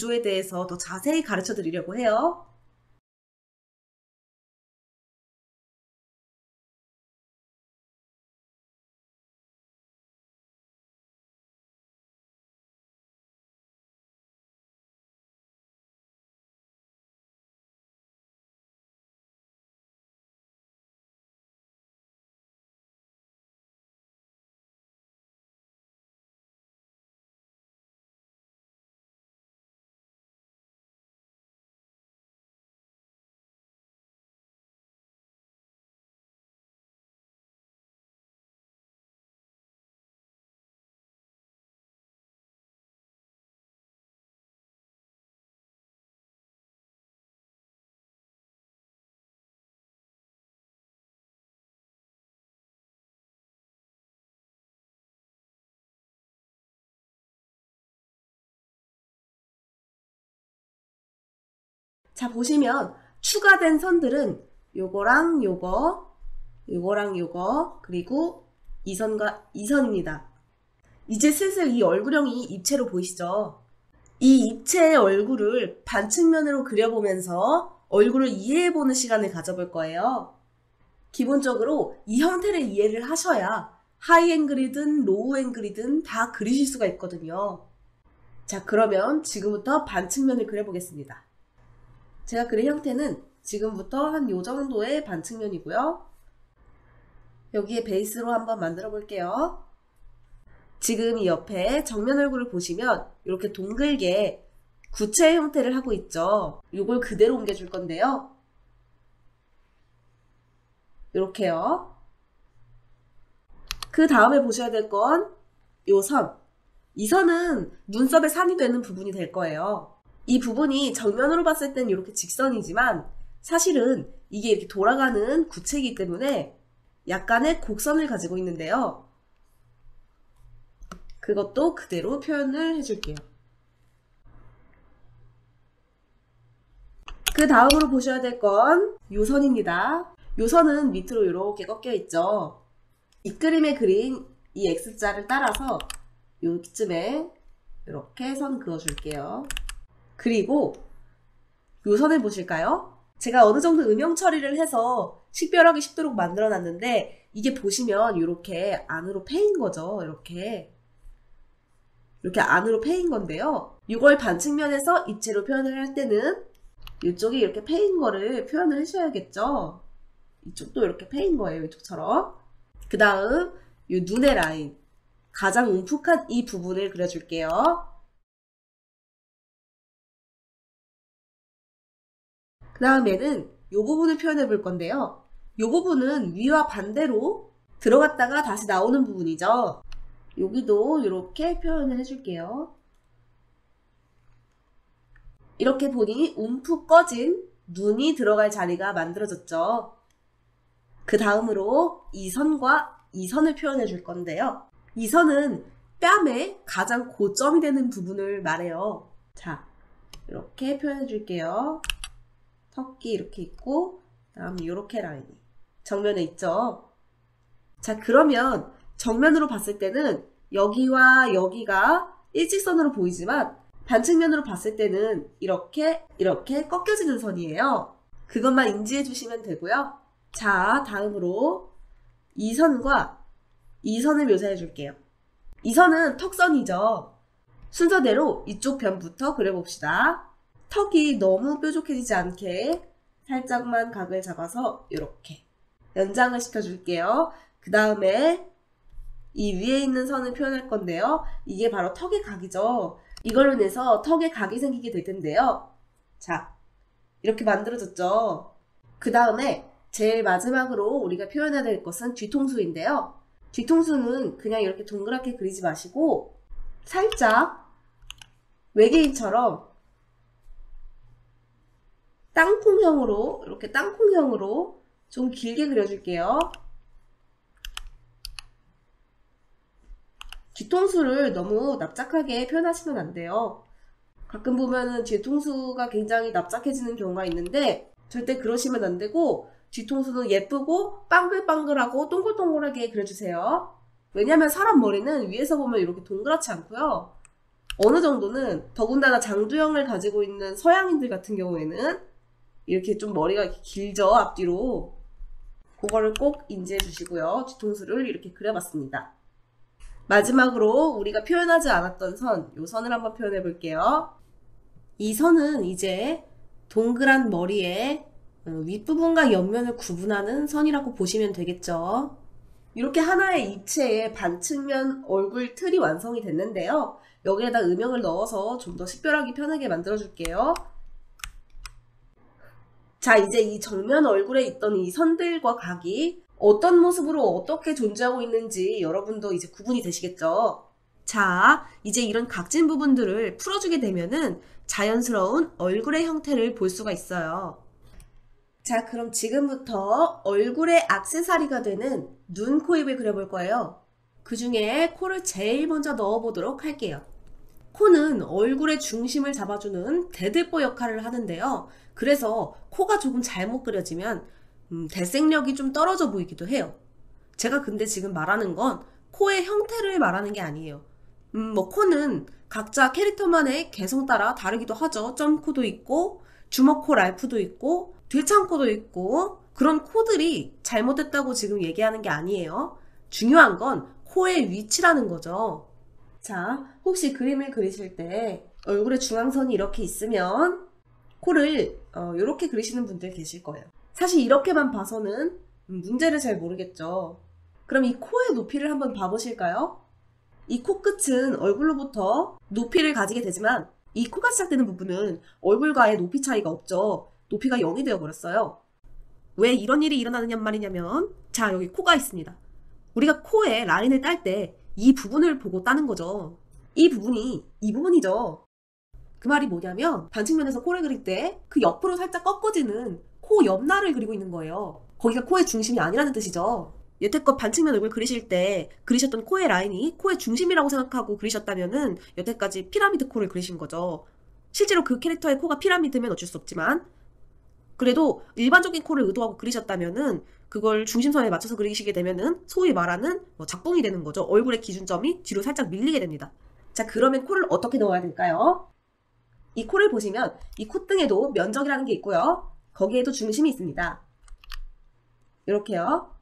구조에 대해서 더 자세히 가르쳐 드리려고 해요. 자, 보시면 추가된 선들은 요거랑 요거, 요거랑 요거, 그리고 이 선과 이 선입니다. 이제 슬슬 이 얼굴형이 입체로 보이시죠? 이 입체의 얼굴을 반측면으로 그려보면서 얼굴을 이해해보는 시간을 가져볼 거예요. 기본적으로 이 형태를 이해를 하셔야 하이 앵글이든 로우 앵글이든 다 그리실 수가 있거든요. 자, 그러면 지금부터 반측면을 그려보겠습니다. 제가 그린 형태는 지금부터 한 요 정도의 반측면이고요. 여기에 베이스로 한번 만들어 볼게요. 지금 이 옆에 정면 얼굴을 보시면 이렇게 동글게 구체 형태를 하고 있죠. 이걸 그대로 옮겨줄 건데요. 이렇게요. 그 다음에 보셔야 될 건 요 선. 이 선은 눈썹의 산이 되는 부분이 될 거예요. 이 부분이 정면으로 봤을 땐 이렇게 직선이지만 사실은 이게 이렇게 돌아가는 구체이기 때문에 약간의 곡선을 가지고 있는데요. 그것도 그대로 표현을 해줄게요. 그 다음으로 보셔야 될 건 요 선입니다. 요 선은 밑으로 이렇게 꺾여 있죠. 이 그림에 그린 이 X자를 따라서 요쯤에 이렇게 선 그어줄게요. 그리고 요 선을 보실까요? 제가 어느 정도 음영 처리를 해서 식별하기 쉽도록 만들어 놨는데 이게 보시면 이렇게 안으로 패인 거죠. 이렇게 안으로 패인 건데요. 이걸 반측면에서 입체로 표현을 할 때는 이쪽이 이렇게 패인 거를 표현을 해줘야겠죠. 이쪽도 이렇게 패인 거예요. 이쪽처럼. 그 다음 이 눈의 라인, 가장 움푹한 이 부분을 그려줄게요. 그 다음에는 이 부분을 표현해 볼 건데요. 이 부분은 위와 반대로 들어갔다가 다시 나오는 부분이죠. 여기도 이렇게 표현을 해줄게요. 이렇게 보니 움푹 꺼진 눈이 들어갈 자리가 만들어졌죠. 그 다음으로 이 선과 이 선을 표현해 줄 건데요. 이 선은 뺨의 가장 고점이 되는 부분을 말해요. 자, 이렇게 표현해 줄게요. 턱이 이렇게 있고, 다음에 이렇게 라인이 정면에 있죠. 자, 그러면 정면으로 봤을 때는 여기와 여기가 일직선으로 보이지만 반측면으로 봤을 때는 이렇게 꺾여지는 선이에요. 그것만 인지해 주시면 되고요. 자, 다음으로 이 선과 이 선을 묘사해 줄게요. 이 선은 턱선이죠. 순서대로 이쪽 변부터 그려봅시다. 턱이 너무 뾰족해지지 않게 살짝만 각을 잡아서 이렇게 연장을 시켜줄게요. 그 다음에 이 위에 있는 선을 표현할 건데요. 이게 바로 턱의 각이죠. 이걸로 인해서 턱에 각이 생기게 될 텐데요. 자, 이렇게 만들어졌죠. 그 다음에 제일 마지막으로 우리가 표현해야 될 것은 뒤통수인데요. 뒤통수는 그냥 이렇게 동그랗게 그리지 마시고 살짝 외계인처럼 땅콩형으로, 이렇게 땅콩형으로 좀 길게 그려줄게요. 뒤통수를 너무 납작하게 표현하시면 안 돼요. 가끔 보면은 뒤통수가 굉장히 납작해지는 경우가 있는데 절대 그러시면 안 되고 뒤통수는 예쁘고 빵글빵글하고 동글동글하게 그려주세요. 왜냐면 사람 머리는 위에서 보면 이렇게 동그랗지 않고요. 어느 정도는 더군다나 장두형을 가지고 있는 서양인들 같은 경우에는 이렇게 좀 머리가 이렇게 길죠, 앞뒤로. 그거를 꼭 인지해 주시고요. 뒤통수를 이렇게 그려봤습니다. 마지막으로 우리가 표현하지 않았던 선, 이 선을 한번 표현해 볼게요. 이 선은 이제 동그란 머리에 윗부분과 옆면을 구분하는 선이라고 보시면 되겠죠. 이렇게 하나의 입체의 반측면 얼굴 틀이 완성이 됐는데요. 여기에다 음영을 넣어서 좀 더 식별하기 편하게 만들어 줄게요. 자, 이제 이 정면 얼굴에 있던 이 선들과 각이 어떤 모습으로 어떻게 존재하고 있는지 여러분도 이제 구분이 되시겠죠? 자, 이제 이런 각진 부분들을 풀어주게 되면은 자연스러운 얼굴의 형태를 볼 수가 있어요. 자, 그럼 지금부터 얼굴의 액세서리가 되는 눈, 코, 입을 그려볼 거예요. 그 중에 코를 제일 먼저 넣어보도록 할게요. 코는 얼굴의 중심을 잡아주는 대들보 역할을 하는데요. 그래서 코가 조금 잘못 그려지면 대생력이 좀 떨어져 보이기도 해요. 제가 근데 지금 말하는 건 코의 형태를 말하는 게 아니에요. 코는 각자 캐릭터만의 개성 따라 다르기도 하죠. 점코도 있고 주먹코 랄프도 있고 들창코도 있고 그런 코들이 잘못됐다고 지금 얘기하는 게 아니에요. 중요한 건 코의 위치라는 거죠. 자, 혹시 그림을 그리실 때 얼굴의 중앙선이 이렇게 있으면 코를 이렇게 그리시는 분들 계실 거예요. 사실 이렇게만 봐서는 문제를 잘 모르겠죠. 그럼 이 코의 높이를 한번 봐보실까요? 이 코끝은 얼굴로부터 높이를 가지게 되지만 이 코가 시작되는 부분은 얼굴과의 높이 차이가 없죠. 높이가 0이 되어버렸어요. 왜 이런 일이 일어나느냐 말이냐면 자, 여기 코가 있습니다. 우리가 코에 라인을 딸 때 이 부분을 보고 따는 거죠. 이 부분이 이 부분이죠. 그 말이 뭐냐면 반측면에서 코를 그릴 때 그 옆으로 살짝 꺾어지는 코 옆날을 그리고 있는 거예요. 거기가 코의 중심이 아니라는 뜻이죠. 여태껏 반측면 얼굴 그리실 때 그리셨던 코의 라인이 코의 중심이라고 생각하고 그리셨다면은 여태까지 피라미드 코를 그리신 거죠. 실제로 그 캐릭터의 코가 피라미드면 어쩔 수 없지만 그래도 일반적인 코를 의도하고 그리셨다면은 그걸 중심선에 맞춰서 그리시게 되면은 소위 말하는 작봉이 되는 거죠. 얼굴의 기준점이 뒤로 살짝 밀리게 됩니다. 자, 그러면 코를 어떻게 넣어야 될까요? 이 코를 보시면 이 콧등에도 면적이라는 게 있고요. 거기에도 중심이 있습니다. 이렇게요.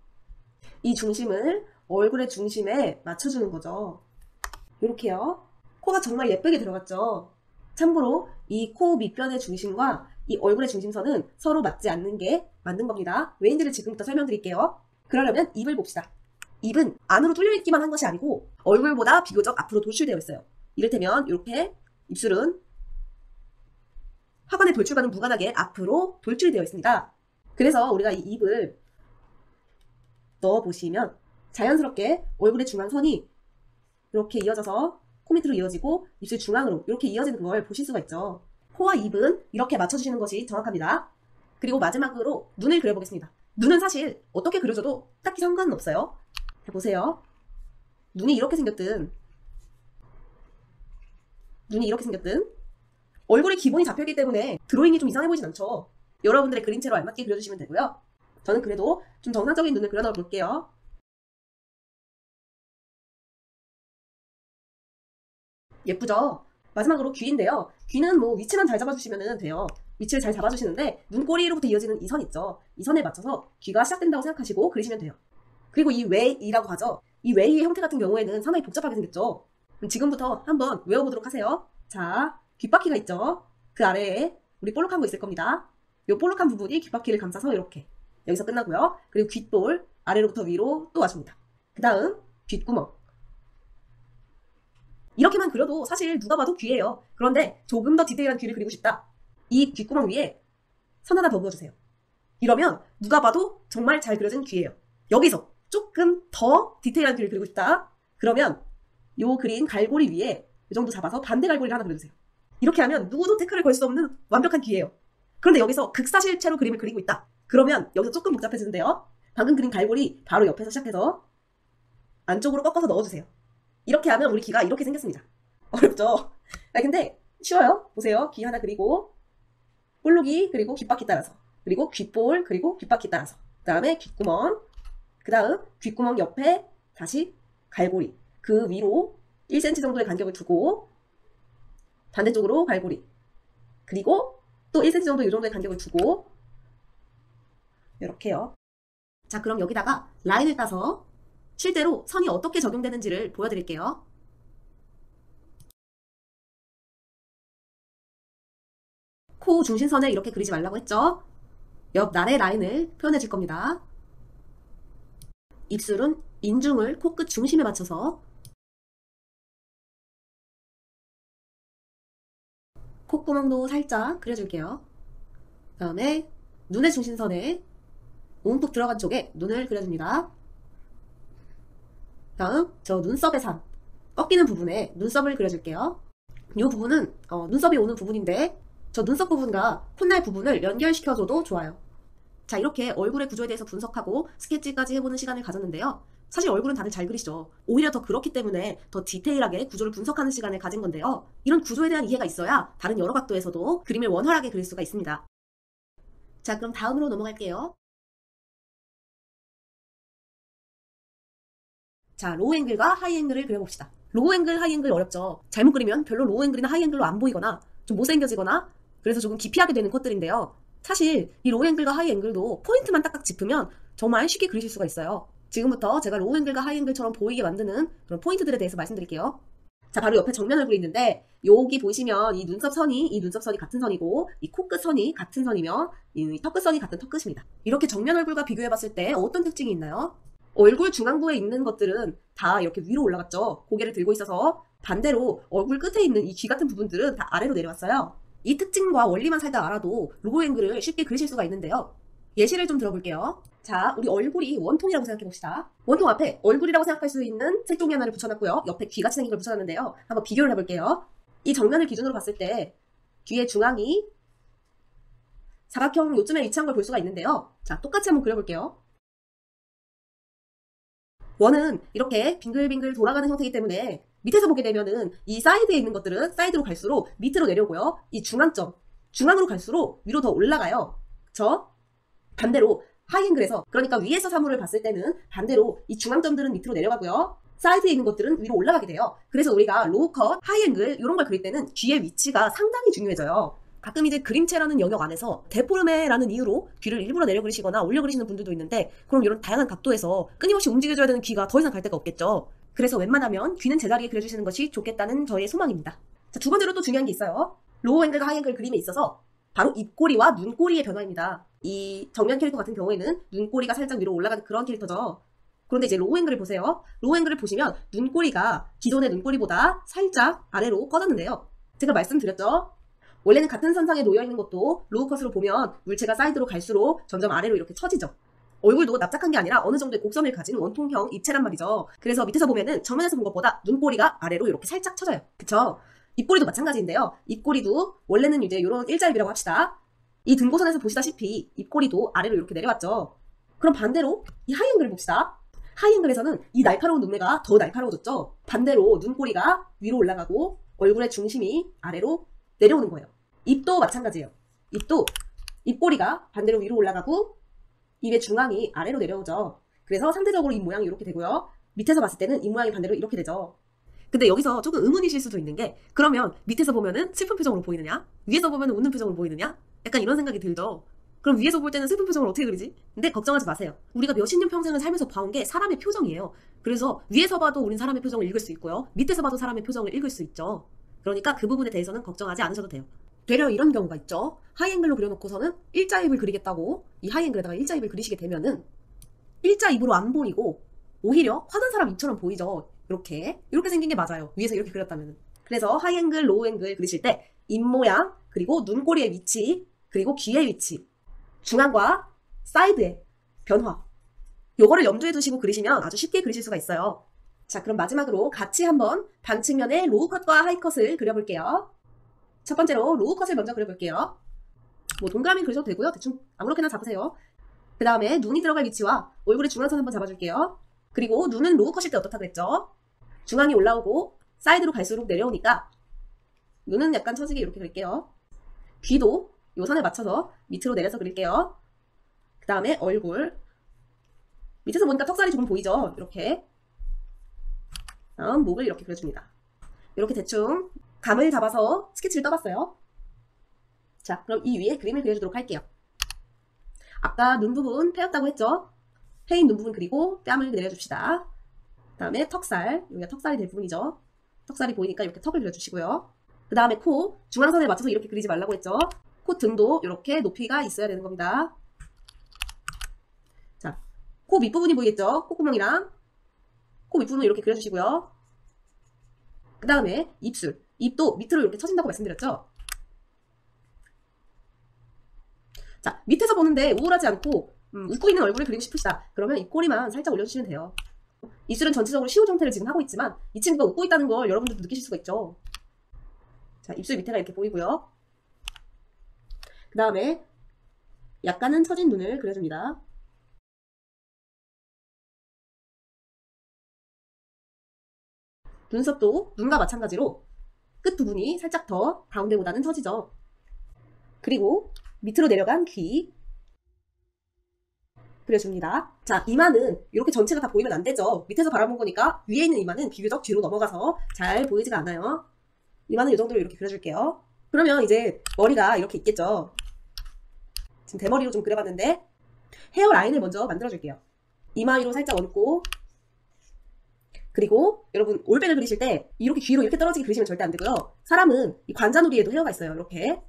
이 중심을 얼굴의 중심에 맞춰주는 거죠. 이렇게요. 코가 정말 예쁘게 들어갔죠. 참고로 이 코 밑변의 중심과 이 얼굴의 중심선은 서로 맞지 않는 게 맞는 겁니다. 왜인지를 지금부터 설명드릴게요. 그러려면 입을 봅시다. 입은 안으로 뚫려있기만 한 것이 아니고 얼굴보다 비교적 앞으로 돌출되어 있어요. 이를테면 이렇게 입술은 하관의 돌출과는 무관하게 앞으로 돌출이 되어 있습니다. 그래서 우리가 이 입을 넣어보시면 자연스럽게 얼굴의 중앙선이 이렇게 이어져서 코 밑으로 이어지고 입술 중앙으로 이렇게 이어지는 걸 보실 수가 있죠. 코와 입은 이렇게 맞춰주시는 것이 정확합니다. 그리고 마지막으로 눈을 그려보겠습니다. 눈은 사실 어떻게 그려줘도 딱히 상관은 없어요. 자, 보세요. 눈이 이렇게 생겼든 얼굴의 기본이 잡혀있기 때문에 드로잉이 좀 이상해 보이진 않죠. 여러분들의 그림체로 알맞게 그려주시면 되고요. 저는 그래도 좀 정상적인 눈을 그려넣어 볼게요. 예쁘죠? 마지막으로 귀인데요. 귀는 위치만 잘 잡아주시면 돼요. 위치를 잘 잡아주시는데 눈꼬리로부터 이어지는 이 선 있죠. 이 선에 맞춰서 귀가 시작된다고 생각하시고 그리시면 돼요. 그리고 이 웨이라고 하죠. 이 웨이의 형태 같은 경우에는 상당히 복잡하게 생겼죠. 그럼 지금부터 한번 외워보도록 하세요. 자, 귓바퀴가 있죠. 그 아래에 우리 볼록한 거 있을 겁니다. 이 볼록한 부분이 귓바퀴를 감싸서 이렇게 여기서 끝나고요. 그리고 귓볼 아래로부터 위로 또 와줍니다. 그 다음 귓구멍. 이렇게만 그려도 사실 누가 봐도 귀예요. 그런데 조금 더 디테일한 귀를 그리고 싶다. 이 귓구멍 위에 선 하나 더 그어주세요. 이러면 누가 봐도 정말 잘 그려진 귀예요. 여기서 조금 더 디테일한 귀를 그리고 싶다. 그러면 요 그린 갈고리 위에 이 정도 잡아서 반대 갈고리를 하나 그려주세요. 이렇게 하면 누구도 태클을 걸 수 없는 완벽한 귀예요. 그런데 여기서 극사실체로 그림을 그리고 있다. 그러면 여기서 조금 복잡해지는데요. 방금 그린 갈고리 바로 옆에서 시작해서 안쪽으로 꺾어서 넣어주세요. 이렇게 하면 우리 귀가 이렇게 생겼습니다. 어렵죠? 근데 쉬워요. 보세요. 귀 하나 그리고 볼록이 그리고 귓바퀴 따라서 그리고 귓볼 그리고 귓바퀴 따라서 그 다음에 귓구멍 그 다음 귓구멍 옆에 다시 갈고리 그 위로 1cm 정도의 간격을 두고 반대쪽으로 갈고리. 그리고 또 1cm 정도 이 정도의 간격을 두고 이렇게요. 자, 그럼 여기다가 라인을 따서 실제로 선이 어떻게 적용되는지를 보여드릴게요. 코 중심선을 이렇게 그리지 말라고 했죠? 옆 나래 라인을 표현해 줄 겁니다. 입술은 인중을 코끝 중심에 맞춰서 콧구멍도 살짝 그려줄게요. 다음에 눈의 중심선에 움푹 들어간 쪽에 눈을 그려줍니다. 다음 저 눈썹의 산, 꺾이는 부분에 눈썹을 그려줄게요. 이 부분은 눈썹이 오는 부분인데 저 눈썹 부분과 콧날 부분을 연결시켜줘도 좋아요. 자, 이렇게 얼굴의 구조에 대해서 분석하고 스케치까지 해보는 시간을 가졌는데요. 사실 얼굴은 다들 잘 그리시죠. 오히려 더 그렇기 때문에 더 디테일하게 구조를 분석하는 시간을 가진 건데요. 이런 구조에 대한 이해가 있어야 다른 여러 각도에서도 그림을 원활하게 그릴 수가 있습니다. 자, 그럼 다음으로 넘어갈게요. 자, 로우 앵글과 하이 앵글을 그려봅시다. 로우 앵글, 하이 앵글 어렵죠. 잘못 그리면 별로 로우 앵글이나 하이 앵글로 안 보이거나 좀 못생겨지거나 그래서 조금 기피하게 되는 컷들인데요. 사실 이 로우 앵글과 하이 앵글도 포인트만 딱딱 짚으면 정말 쉽게 그리실 수가 있어요. 지금부터 제가 로우 앵글과 하이 앵글처럼 보이게 만드는 그런 포인트들에 대해서 말씀드릴게요. 자, 바로 옆에 정면 얼굴이 있는데 여기 보시면 이 눈썹 선이 같은 선이고 이 코끝 선이 같은 선이며 이 턱끝 선이 같은 턱끝입니다. 이렇게 정면 얼굴과 비교해봤을 때 어떤 특징이 있나요? 얼굴 중앙부에 있는 것들은 다 이렇게 위로 올라갔죠. 고개를 들고 있어서 반대로 얼굴 끝에 있는 이 귀 같은 부분들은 다 아래로 내려왔어요. 이 특징과 원리만 살짝 알아도 로우 앵글을 쉽게 그리실 수가 있는데요. 예시를 좀 들어볼게요. 자, 우리 얼굴이 원통이라고 생각해봅시다. 원통 앞에 얼굴이라고 생각할 수 있는 색종이 하나를 붙여놨고요. 옆에 귀같이 생긴 걸 붙여놨는데요. 한번 비교를 해볼게요. 이 정면을 기준으로 봤을 때 귀의 중앙이 사각형 요쯤에 위치한 걸 볼 수가 있는데요. 자, 똑같이 한번 그려볼게요. 원은 이렇게 빙글빙글 돌아가는 형태이기 때문에 밑에서 보게 되면은 이 사이드에 있는 것들은 사이드로 갈수록 밑으로 내려오고요. 이 중앙점, 중앙으로 갈수록 위로 더 올라가요. 그쵸? 반대로 하이앵글에서, 그러니까 위에서 사물을 봤을 때는 반대로 이 중앙점들은 밑으로 내려가고요. 사이드에 있는 것들은 위로 올라가게 돼요. 그래서 우리가 로우 컷, 하이앵글 이런 걸 그릴 때는 귀의 위치가 상당히 중요해져요. 가끔 이제 그림체라는 영역 안에서 데포르메라는 이유로 귀를 일부러 내려 그리시거나 올려 그리시는 분들도 있는데, 그럼 이런 다양한 각도에서 끊임없이 움직여줘야 되는 귀가 더 이상 갈 데가 없겠죠. 그래서 웬만하면 귀는 제자리에 그려주시는 것이 좋겠다는 저의 소망입니다. 자, 두 번째로 또 중요한 게 있어요. 로우 앵글과 하이 앵글 그림에 있어서 바로 입꼬리와 눈꼬리의 변화입니다. 이 정면 캐릭터 같은 경우에는 눈꼬리가 살짝 위로 올라가는 그런 캐릭터죠. 그런데 이제 로우 앵글을 보세요. 로우 앵글을 보시면 눈꼬리가 기존의 눈꼬리보다 살짝 아래로 꺼졌는데요. 제가 말씀드렸죠. 원래는 같은 선상에 놓여있는 것도 로우 컷으로 보면 물체가 사이드로 갈수록 점점 아래로 이렇게 처지죠. 얼굴도 납작한 게 아니라 어느 정도의 곡선을 가진 원통형 입체란 말이죠. 그래서 밑에서 보면은 정면에서 본 것보다 눈꼬리가 아래로 이렇게 살짝 처져요. 그쵸? 입꼬리도 마찬가지인데요. 입꼬리도 원래는 이제 이런 일자입이라고 합시다. 이 등고선에서 보시다시피 입꼬리도 아래로 이렇게 내려왔죠. 그럼 반대로 이 하이앵글을 봅시다. 하이앵글에서는 이 날카로운 눈매가 더 날카로워졌죠. 반대로 눈꼬리가 위로 올라가고 얼굴의 중심이 아래로 내려오는 거예요. 입도 마찬가지예요. 입도 입꼬리가 반대로 위로 올라가고 입의 중앙이 아래로 내려오죠. 그래서 상대적으로 입 모양이 이렇게 되고요. 밑에서 봤을 때는 입 모양이 반대로 이렇게 되죠. 근데 여기서 조금 의문이실 수도 있는 게, 그러면 밑에서 보면은 슬픈 표정으로 보이느냐? 위에서 보면은 웃는 표정으로 보이느냐? 약간 이런 생각이 들죠. 그럼 위에서 볼 때는 슬픈 표정을 어떻게 그리지? 근데 걱정하지 마세요. 우리가 몇십 년 평생을 살면서 봐온 게 사람의 표정이에요. 그래서 위에서 봐도 우린 사람의 표정을 읽을 수 있고요. 밑에서 봐도 사람의 표정을 읽을 수 있죠. 그러니까 그 부분에 대해서는 걱정하지 않으셔도 돼요. 되려 이런 경우가 있죠. 하이앵글로 그려놓고서는 일자입을 그리겠다고 이 하이앵글에다가 일자입을 그리시게 되면은 일자입으로 안 보이고 오히려 화난 사람 입처럼 보이죠. 이렇게 생긴 게 맞아요. 위에서 이렇게 그렸다면. 그래서 하이앵글, 로우앵글 그리실 때 입모양, 그리고 눈꼬리의 위치, 그리고 귀의 위치, 중앙과 사이드의 변화, 요거를 염두에 두시고 그리시면 아주 쉽게 그리실 수가 있어요. 자, 그럼 마지막으로 같이 한번 반측면의 로우컷과 하이컷을 그려볼게요. 첫 번째로 로우컷을 먼저 그려볼게요. 뭐 동그라미 그리셔도 되고요. 대충 아무렇게나 잡으세요. 그 다음에 눈이 들어갈 위치와 얼굴의 중앙선 한번 잡아줄게요. 그리고 눈은 로우컷일 때 어떻다 그랬죠? 중앙이 올라오고 사이드로 갈수록 내려오니까 눈은 약간 처지게 이렇게 그릴게요. 귀도 요 선에 맞춰서 밑으로 내려서 그릴게요. 그 다음에 얼굴 밑에서 보니까 턱살이 조금 보이죠? 이렇게. 다음 목을 이렇게 그려줍니다. 이렇게 대충 감을 잡아서 스케치를 떠봤어요. 자, 그럼 이 위에 그림을 그려주도록 할게요. 아까 눈 부분 패였다고 했죠? 패인 눈 부분 그리고 뺨을 내려줍시다. 그 다음에 턱살, 여기가 턱살이 될 부분이죠. 턱살이 보이니까 이렇게 턱을 그려주시고요. 그 다음에 코, 중앙선에 맞춰서 이렇게 그리지 말라고 했죠? 코 등도 이렇게 높이가 있어야 되는 겁니다. 자, 코 밑부분이 보이겠죠? 콧구멍이랑 코 밑부분을 이렇게 그려주시고요. 그 다음에 입술, 입도 밑으로 이렇게 처진다고 말씀드렸죠? 자, 밑에서 보는데 우울하지 않고 웃고 있는 얼굴을 그리고 싶으시다. 그러면 입꼬리만 살짝 올려주시면 돼요. 입술은 전체적으로 시옷 형태를 지금 하고 있지만 이 친구가 웃고 있다는 걸 여러분들도 느끼실 수가 있죠. 자, 입술 밑에가 이렇게 보이고요. 그 다음에 약간은 처진 눈을 그려줍니다. 눈썹도 눈과 마찬가지로 끝 부분이 살짝 더 가운데보다는 처지죠. 그리고 밑으로 내려간 귀 그려줍니다. 자, 이마는 이렇게 전체가 다 보이면 안 되죠. 밑에서 바라본 거니까 위에 있는 이마는 비교적 뒤로 넘어가서 잘 보이지가 않아요. 이마는 이 정도로 이렇게 그려줄게요. 그러면 이제 머리가 이렇게 있겠죠. 지금 대머리로 좀 그려봤는데 헤어라인을 먼저 만들어줄게요. 이마 위로 살짝 얹고, 그리고 여러분 올백을 그리실 때 이렇게 귀로 이렇게 떨어지게 그리시면 절대 안 되고요. 사람은 이 관자놀이에도 헤어가 있어요. 이렇게.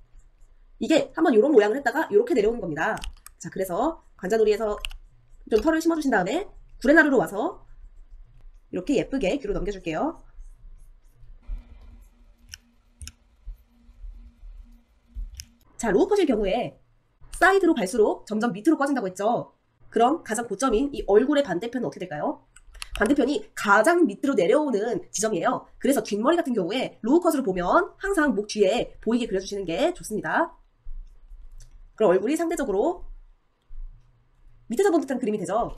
이게 한번 이런 모양을 했다가 이렇게 내려오는 겁니다. 자, 그래서 관자놀이에서 좀 털을 심어주신 다음에 구레나루로 와서 이렇게 예쁘게 귀로 넘겨줄게요. 자, 로우컷일 경우에 사이드로 갈수록 점점 밑으로 꺼진다고 했죠. 그럼 가장 고점인 이 얼굴의 반대편은 어떻게 될까요? 반대편이 가장 밑으로 내려오는 지점이에요. 그래서 뒷머리 같은 경우에 로우컷으로 보면 항상 목 뒤에 보이게 그려주시는 게 좋습니다. 그럼 얼굴이 상대적으로 밑에서 본 듯한 그림이 되죠.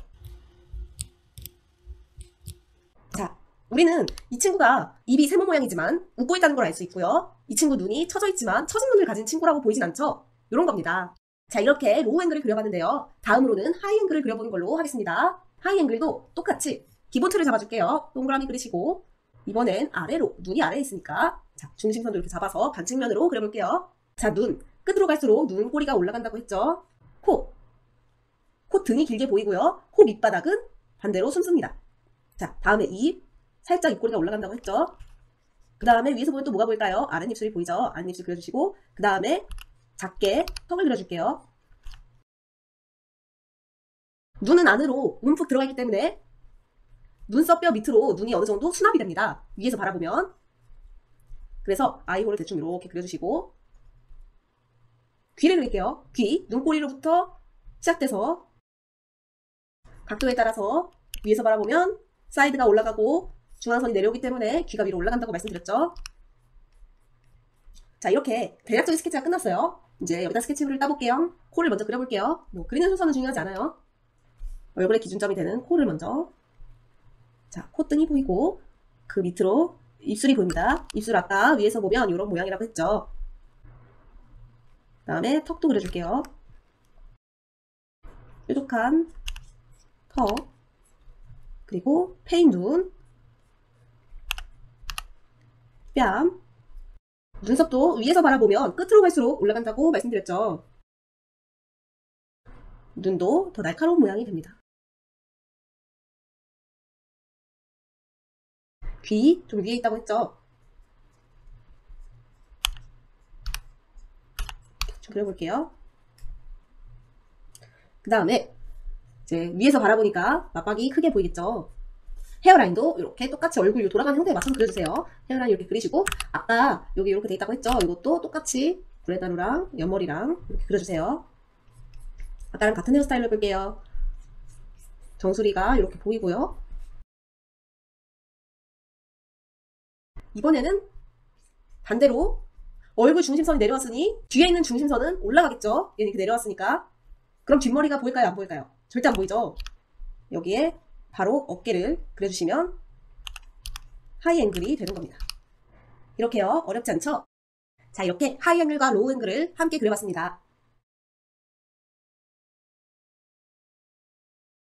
자, 우리는 이 친구가 입이 세모 모양이지만 웃고 있다는 걸 알 수 있고요. 이 친구 눈이 처져 있지만 처진 눈을 가진 친구라고 보이진 않죠? 이런 겁니다. 자, 이렇게 로우 앵글을 그려봤는데요. 다음으로는 하이 앵글을 그려보는 걸로 하겠습니다. 하이 앵글도 똑같이 기본 틀을 잡아줄게요. 동그라미 그리시고 이번엔 아래로, 눈이 아래에 있으니까 자, 중심선도 이렇게 잡아서 반측면으로 그려볼게요. 자, 눈, 끝으로 갈수록 눈 꼬리가 올라간다고 했죠. 코 등이 길게 보이고요. 코 밑바닥은 반대로 숨습니다. 자, 다음에 입, 살짝 입꼬리가 올라간다고 했죠. 그 다음에 위에서 보면 또 뭐가 보일까요? 아랫입술이 보이죠? 아랫입술 그려주시고 그 다음에 작게 턱을 그려줄게요. 눈은 안으로 움푹 들어가 있기 때문에 눈썹뼈 밑으로 눈이 어느 정도 수납이 됩니다. 위에서 바라보면. 그래서 아이홀을 대충 이렇게 그려주시고 귀를 그릴게요. 귀, 눈꼬리로부터 시작돼서 각도에 따라서 위에서 바라보면 사이드가 올라가고 중앙선이 내려오기 때문에 귀가 위로 올라간다고 말씀드렸죠. 자, 이렇게 대략적인 스케치가 끝났어요. 이제 여기다 스케치물을 따볼게요. 코를 먼저 그려볼게요. 뭐 그리는 순서는 중요하지 않아요. 얼굴의 기준점이 되는 코를 먼저. 자, 콧등이 보이고 그 밑으로 입술이 보입니다. 입술 아까 위에서 보면 이런 모양이라고 했죠. 그 다음에 턱도 그려줄게요. 뾰족한 턱, 그리고 패인 눈, 뺨, 눈썹도 위에서 바라보면 끝으로 갈수록 올라간다고 말씀드렸죠. 눈도 더 날카로운 모양이 됩니다. 귀 좀 위에 있다고 했죠. 좀 그려볼게요. 그 다음에 이제 위에서 바라보니까 맞박이 크게 보이겠죠. 헤어라인도 이렇게 똑같이 얼굴 돌아가는 형태에 맞춰서 그려주세요. 헤어라인 이렇게 그리시고 아까 여기 이렇게 돼 있다고 했죠. 이것도 똑같이 구레나루랑 옆머리랑 이렇게 그려주세요. 아까랑 같은 헤어스타일로 해볼게요. 정수리가 이렇게 보이고요. 이번에는 반대로 얼굴 중심선이 내려왔으니 뒤에 있는 중심선은 올라가겠죠. 얘는 이렇게 내려왔으니까. 그럼 뒷머리가 보일까요? 안 보일까요? 절대 안 보이죠. 여기에 바로 어깨를 그려주시면 하이 앵글이 되는 겁니다. 이렇게요. 어렵지 않죠? 자, 이렇게 하이 앵글과 로우 앵글을 함께 그려봤습니다.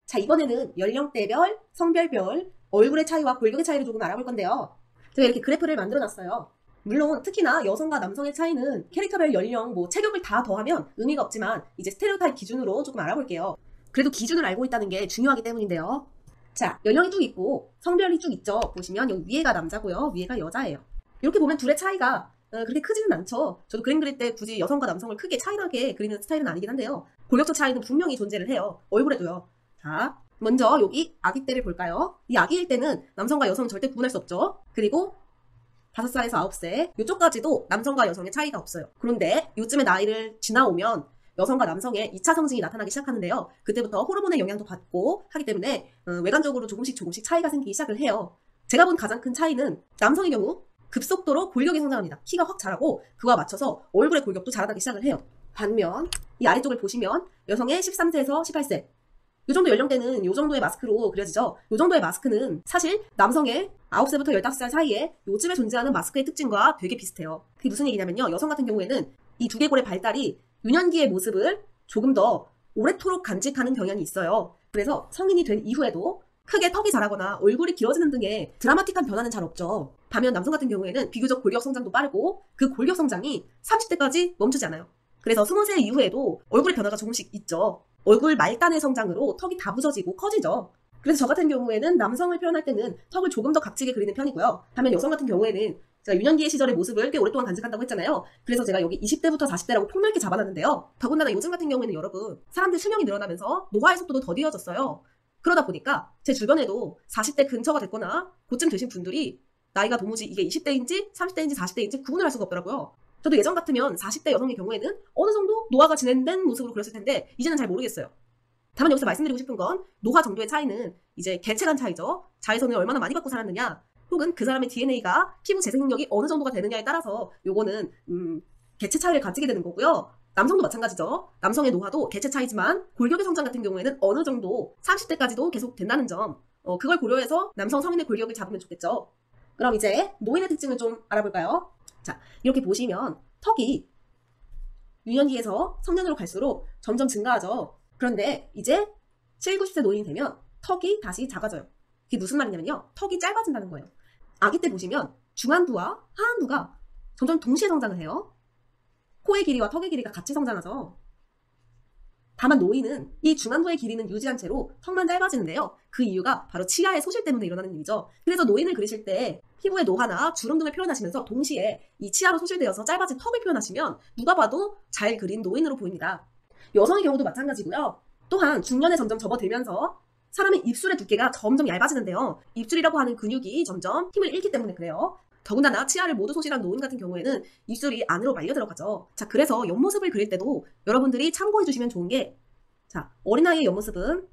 자, 이번에는 연령대별, 성별별, 얼굴의 차이와 골격의 차이를 조금 알아볼 건데요. 제가 이렇게 그래프를 만들어 놨어요. 물론 특히나 여성과 남성의 차이는 캐릭터별 연령, 체격을 다 더하면 의미가 없지만 이제 스테레오타입 기준으로 조금 알아볼게요. 그래도 기준을 알고 있다는 게 중요하기 때문인데요. 자, 연령이 쭉 있고 성별이 쭉 있죠. 보시면 여기 위에가 남자고요. 위에가 여자예요. 이렇게 보면 둘의 차이가 그렇게 크지는 않죠. 저도 그림 그릴 때 굳이 여성과 남성을 크게 차이나게 그리는 스타일은 아니긴 한데요. 골격적 차이는 분명히 존재를 해요. 얼굴에도요. 자, 먼저 여기 아기 때를 볼까요? 이 아기일 때는 남성과 여성은 절대 구분할 수 없죠. 그리고 5살에서 9세 이쪽까지도 남성과 여성의 차이가 없어요. 그런데 요즘의 나이를 지나오면 여성과 남성의 2차 성징이 나타나기 시작하는데요. 그때부터 호르몬의 영향도 받고 하기 때문에 외관적으로 조금씩 차이가 생기기 시작을 해요. 제가 본 가장 큰 차이는 남성의 경우 급속도로 골격이 성장합니다. 키가 확 자라고 그와 맞춰서 얼굴의 골격도 자라나기 시작을 해요. 반면 이 아래쪽을 보시면 여성의 13세에서 18세 이 정도 연령대는 이 정도의 마스크로 그려지죠. 이 정도의 마스크는 사실 남성의 9세부터 15살 사이에 요즘에 존재하는 마스크의 특징과 되게 비슷해요. 그게 무슨 얘기냐면요. 여성 같은 경우에는 이 두개골의 발달이 유년기의 모습을 조금 더 오래도록 간직하는 경향이 있어요. 그래서 성인이 된 이후에도 크게 턱이 자라거나 얼굴이 길어지는 등의 드라마틱한 변화는 잘 없죠. 반면 남성 같은 경우에는 비교적 골격 성장도 빠르고 그 골격 성장이 30대까지 멈추지 않아요. 그래서 20세 이후에도 얼굴의 변화가 조금씩 있죠. 얼굴 말단의 성장으로 턱이 다부져지고 커지죠. 그래서 저 같은 경우에는 남성을 표현할 때는 턱을 조금 더 각지게 그리는 편이고요. 반면 여성 같은 경우에는 제가 유년기의 시절의 모습을 꽤 오랫동안 간직한다고 했잖아요. 그래서 제가 여기 20대부터 40대라고 폭넓게 잡아놨는데요. 더군다나 요즘 같은 경우에는 여러분 사람들 수명이 늘어나면서 노화의 속도도 더디어졌어요. 그러다 보니까 제 주변에도 40대 근처가 됐거나 그쯤 되신 분들이 나이가 도무지 이게 20대인지 30대인지 40대인지 구분을 할 수가 없더라고요. 저도 예전 같으면 40대 여성의 경우에는 어느 정도 노화가 진행된 모습으로 그렸을 텐데 이제는 잘 모르겠어요. 다만 여기서 말씀드리고 싶은 건 노화 정도의 차이는 이제 개체 간 차이죠. 자외선을 얼마나 많이 받고 살았느냐 혹은 그 사람의 DNA가 피부 재생 능력이 어느 정도가 되느냐에 따라서 요거는 개체 차이를 가지게 되는 거고요. 남성도 마찬가지죠. 남성의 노화도 개체 차이지만 골격의 성장 같은 경우에는 어느 정도 30대까지도 계속 된다는 점 그걸 고려해서 남성 성인의 골격을 잡으면 좋겠죠. 그럼 이제 노인의 특징을 좀 알아볼까요? 자, 이렇게 보시면 턱이 유년기에서 성년으로 갈수록 점점 증가하죠. 그런데 이제 7, 90세 노인이 되면 턱이 다시 작아져요. 그게 무슨 말이냐면요. 턱이 짧아진다는 거예요. 아기 때 보시면 중안부와 하안부가 점점 동시에 성장을 해요. 코의 길이와 턱의 길이가 같이 성장하죠. 다만 노인은 이 중안부의 길이는 유지한 채로 턱만 짧아지는데요. 그 이유가 바로 치아의 소실 때문에 일어나는 일이죠. 그래서 노인을 그리실 때 피부의 노화나 주름 등을 표현하시면서 동시에 이 치아로 소실되어서 짧아진 턱을 표현하시면 누가 봐도 잘 그린 노인으로 보입니다. 여성의 경우도 마찬가지고요. 또한 중년에 점점 접어들면서 사람의 입술의 두께가 점점 얇아지는데요. 입술이라고 하는 근육이 점점 힘을 잃기 때문에 그래요. 더군다나 치아를 모두 소실한 노인 같은 경우에는 입술이 안으로 말려 들어가죠. 자, 그래서 옆모습을 그릴 때도 여러분들이 참고해 주시면 좋은 게 자, 어린아이의 옆모습은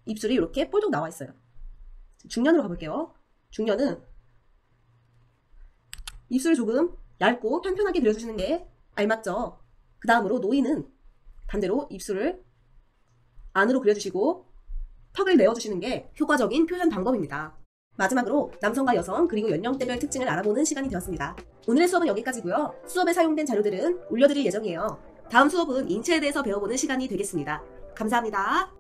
입술이 이렇게 뿔룩 나와 있어요. 중년으로 가볼게요. 중년은 입술을 조금 얇고 편편하게 그려주시는 게 알맞죠. 그 다음으로 노인은 반대로 입술을 안으로 그려주시고 턱을 내어주시는 게 효과적인 표현 방법입니다. 마지막으로 남성과 여성 그리고 연령대별 특징을 알아보는 시간이 되었습니다. 오늘의 수업은 여기까지고요. 수업에 사용된 자료들은 올려드릴 예정이에요. 다음 수업은 인체에 대해서 배워보는 시간이 되겠습니다. 감사합니다.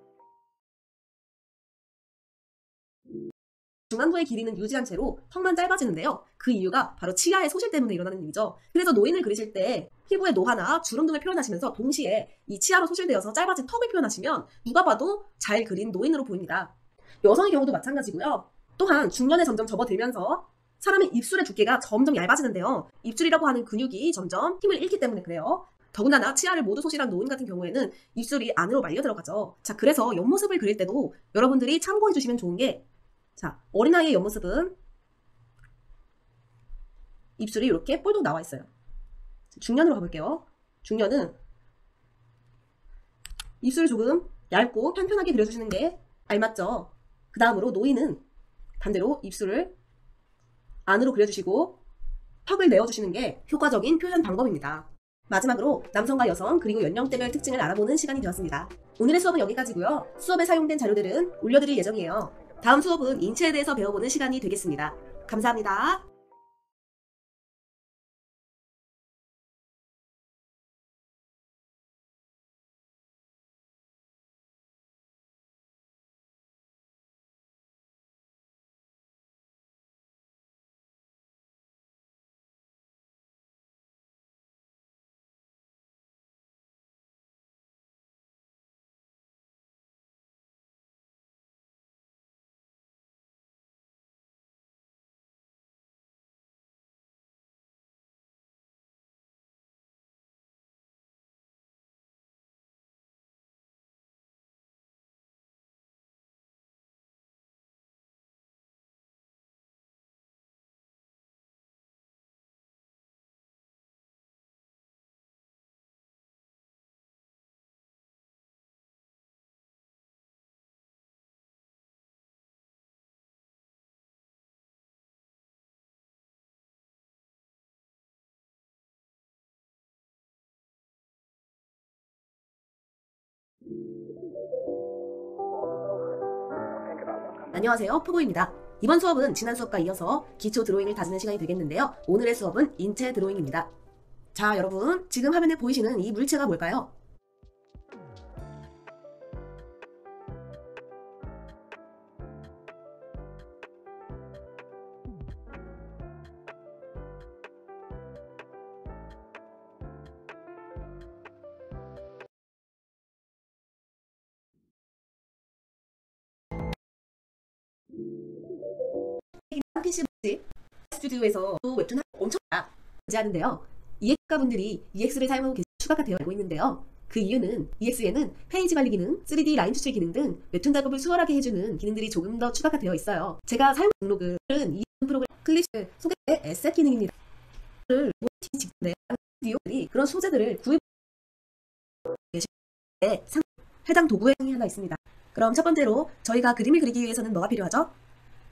중안부의 길이는 유지한 채로 턱만 짧아지는데요. 그 이유가 바로 치아의 소실 때문에 일어나는 일이죠. 그래서 노인을 그리실 때 피부의 노화나 주름 등을 표현하시면서 동시에 이 치아로 소실되어서 짧아진 턱을 표현하시면 누가 봐도 잘 그린 노인으로 보입니다. 여성의 경우도 마찬가지고요. 또한 중년에 점점 접어들면서 사람의 입술의 두께가 점점 얇아지는데요. 입술이라고 하는 근육이 점점 힘을 잃기 때문에 그래요. 더군다나 치아를 모두 소실한 노인 같은 경우에는 입술이 안으로 말려 들어가죠. 자, 그래서 옆모습을 그릴 때도 여러분들이 참고해 주시면 좋은 게 자, 어린아이의 옆모습은 입술이 이렇게 뿔룩 나와 있어요. 중년으로 가볼게요. 중년은 입술을 조금 얇고 편편하게 그려주시는 게 알맞죠. 그 다음으로 노인은 반대로 입술을 안으로 그려주시고 턱을 내어주시는 게 효과적인 표현 방법입니다. 마지막으로 남성과 여성 그리고 연령대별 특징을 알아보는 시간이 되었습니다. 오늘의 수업은 여기까지고요. 수업에 사용된 자료들은 올려드릴 예정이에요. 다음 수업은 인체에 대해서 배워보는 시간이 되겠습니다. 감사합니다. 안녕하세요, 푸고입니다. 이번 수업은 지난 수업과 이어서 기초 드로잉을 다지는 시간이 되겠는데요. 오늘의 수업은 인체 드로잉입니다. 자, 여러분, 지금 화면에 보이시는 이 물체가 뭘까요? PC 스튜디오에서 또 웹툰 엄청 하는데요. EX가분들이 EX를 사용하고 계신 추가가 되어 알고 있는데요. 그 이유는 EX에는 페이지 관리 기능, 3D 라인 추출 기능 등 웹툰 작업을 수월하게 해주는 기능들이 조금 더 추가가 되어 있어요. 제가 사용 목록은 이 프로그램 클립스 소개의 에셋 기능입니다. 스튜디오들이 그런 소재들을 구입 계시는데 해당 도구에 하나 있습니다. 그럼 첫 번째로 저희가 그림을 그리기 위해서는 뭐가 필요하죠?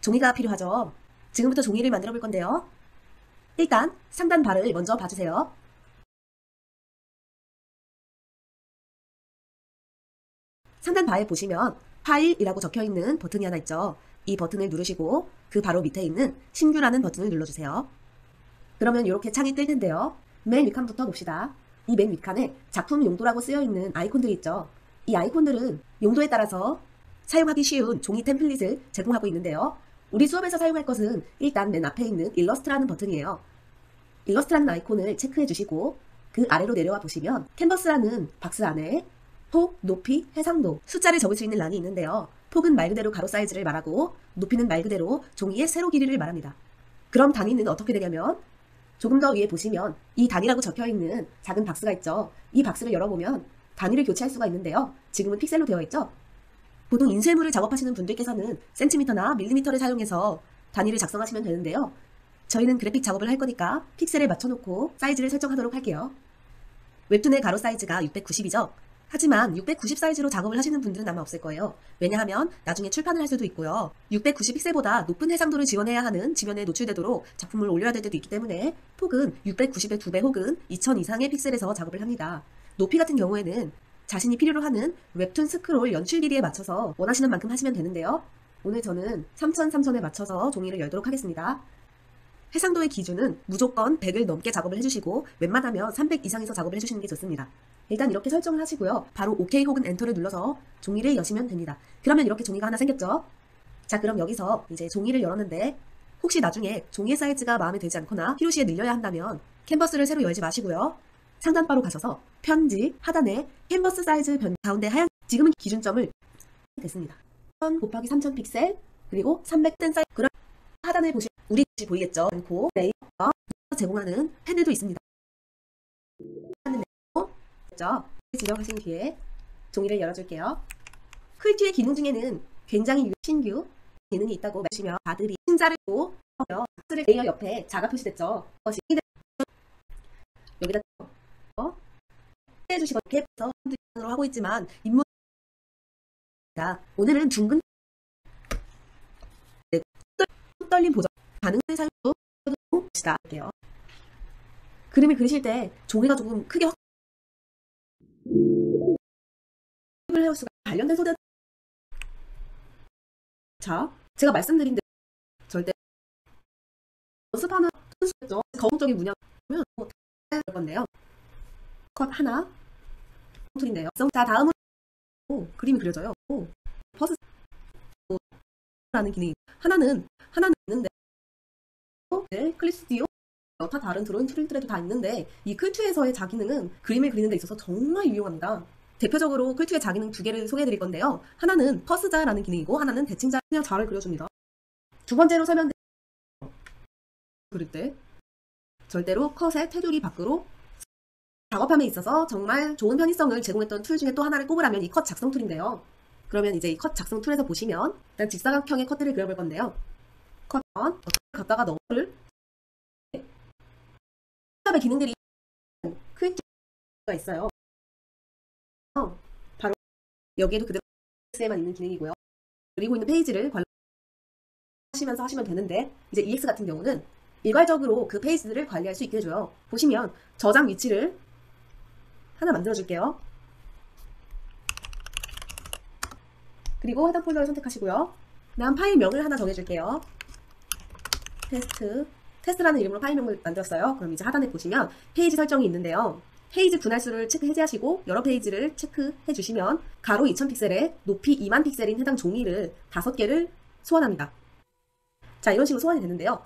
종이가 필요하죠. 지금부터 종이를 만들어 볼 건데요. 일단 상단 바를 먼저 봐주세요. 상단 바에 보시면 파일이라고 적혀있는 버튼이 하나 있죠. 이 버튼을 누르시고 그 바로 밑에 있는 신규라는 버튼을 눌러주세요. 그러면 이렇게 창이 뜰 텐데요. 맨 윗칸부터 봅시다. 이 맨 윗칸에 작품 용도라고 쓰여있는 아이콘들이 있죠. 이 아이콘들은 용도에 따라서 사용하기 쉬운 종이 템플릿을 제공하고 있는데요. 우리 수업에서 사용할 것은 일단 맨 앞에 있는 일러스트라는 버튼이에요. 일러스트라는 아이콘을 체크해 주시고 그 아래로 내려와 보시면 캔버스라는 박스 안에 폭, 높이, 해상도, 숫자를 적을 수 있는 란이 있는데요. 폭은 말 그대로 가로 사이즈를 말하고 높이는 말 그대로 종이의 세로 길이를 말합니다. 그럼 단위는 어떻게 되냐면 조금 더 위에 보시면 이 단위라고 적혀있는 작은 박스가 있죠. 이 박스를 열어보면 단위를 교체할 수가 있는데요. 지금은 픽셀로 되어 있죠. 보통 인쇄물을 작업하시는 분들께서는 센티미터나 밀리미터를 사용해서 단위를 작성하시면 되는데요. 저희는 그래픽 작업을 할 거니까 픽셀에 맞춰놓고 사이즈를 설정하도록 할게요. 웹툰의 가로 사이즈가 690이죠. 하지만 690 사이즈로 작업을 하시는 분들은 아마 없을 거예요. 왜냐하면 나중에 출판을 할 수도 있고요. 690 픽셀보다 높은 해상도를 지원해야 하는 지면에 노출되도록 작품을 올려야 될 때도 있기 때문에 폭은 690의 2배 혹은 2000 이상의 픽셀에서 작업을 합니다. 높이 같은 경우에는 자신이 필요로 하는 웹툰 스크롤 연출 길이에 맞춰서 원하시는 만큼 하시면 되는데요. 오늘 저는 3000에 맞춰서 종이를 열도록 하겠습니다. 해상도의 기준은 무조건 100을 넘게 작업을 해주시고 웬만하면 300 이상에서 작업을 해주시는 게 좋습니다. 일단 이렇게 설정을 하시고요. 바로 OK 혹은 엔터를 눌러서 종이를 여시면 됩니다. 그러면 이렇게 종이가 하나 생겼죠? 자, 그럼 여기서 이제 종이를 열었는데 혹시 나중에 종이의 사이즈가 마음에 들지 않거나 필요시에 늘려야 한다면 캔버스를 새로 열지 마시고요. 상단바로 가셔서 편집 하단에 캔버스 사이즈 가운데 하얀 지금은 기준점을 됐습니다. 1000 곱하기 3000 픽셀 그리고 300 사이즈 그럼 하단에 보시면 우리 집 보이겠죠? 않고 레이어가 제공하는 펜들도 있습니다. 지정하신 뒤에 종이를 열어줄게요. 퀄티의 기능 중에는 굉장히 신규 기능이 있다고 말씀하시면 다들이 신자를 또 레이어 옆에 자가 표시됐죠. 여기다 해주시고 이렇게 해서 하고 있지만 인물 오늘은 둥근 떨림 보정 가능한 사용도 할게요. 그림을 그리실 때 종이가 조금 크게 헤어스가 관련된 소재. 자, 제가 말씀드린 대로 절대 연습하는 순수죠. 거국적인 문양은 할 건데요. 컷 하나 툴인데요. 자, 다음은 그림이 그려져요. 퍼스 라는 기능이 하나는 있는데 클립 스튜디오 여타 다른 드로잉 툴들에도 다 있는데 이 클투에서의 자기능은 그림을 그리는 데 있어서 정말 유용합니다. 대표적으로 클투의 자기능 두 개를 소개해 드릴 건데요. 하나는 퍼스자라는 기능이고 하나는 대칭자 그냥 자를 그려줍니다. 두 번째로 설명드릴 그릴 때 절대로 컷의 테두리 밖으로 작업함에 있어서 정말 좋은 편의성을 제공했던 툴 중에 또 하나를 꼽으라면 이 컷 작성 툴인데요. 그러면 이제 이 컷 작성 툴에서 보시면 일단 직사각형의 컷들을 그려볼 건데요. 컷 갖다가 너를 의 기능들이 퀄리티가 있어요. 바로 여기에도 그대로 EX에만 있는 기능이고요. 그리고 있는 페이지를 관리하시면서 하시면 되는데 이제 EX 같은 경우는 일괄적으로 그 페이지들을 관리할 수 있게 해줘요. 보시면 저장 위치를 하나 만들어 줄게요. 그리고 해당 폴더를 선택하시고요. 다음 파일명을 하나 정해줄게요. 테스트라는 이름으로 파일명을 만들었어요. 그럼 이제 하단에 보시면 페이지 설정이 있는데요. 페이지 분할수를 해제하시고 여러 페이지를 체크해 주시면 가로 2000픽셀에 높이 2만 픽셀인 해당 종이를 5개를 소환합니다. 자, 이런 식으로 소환이 됐는데요.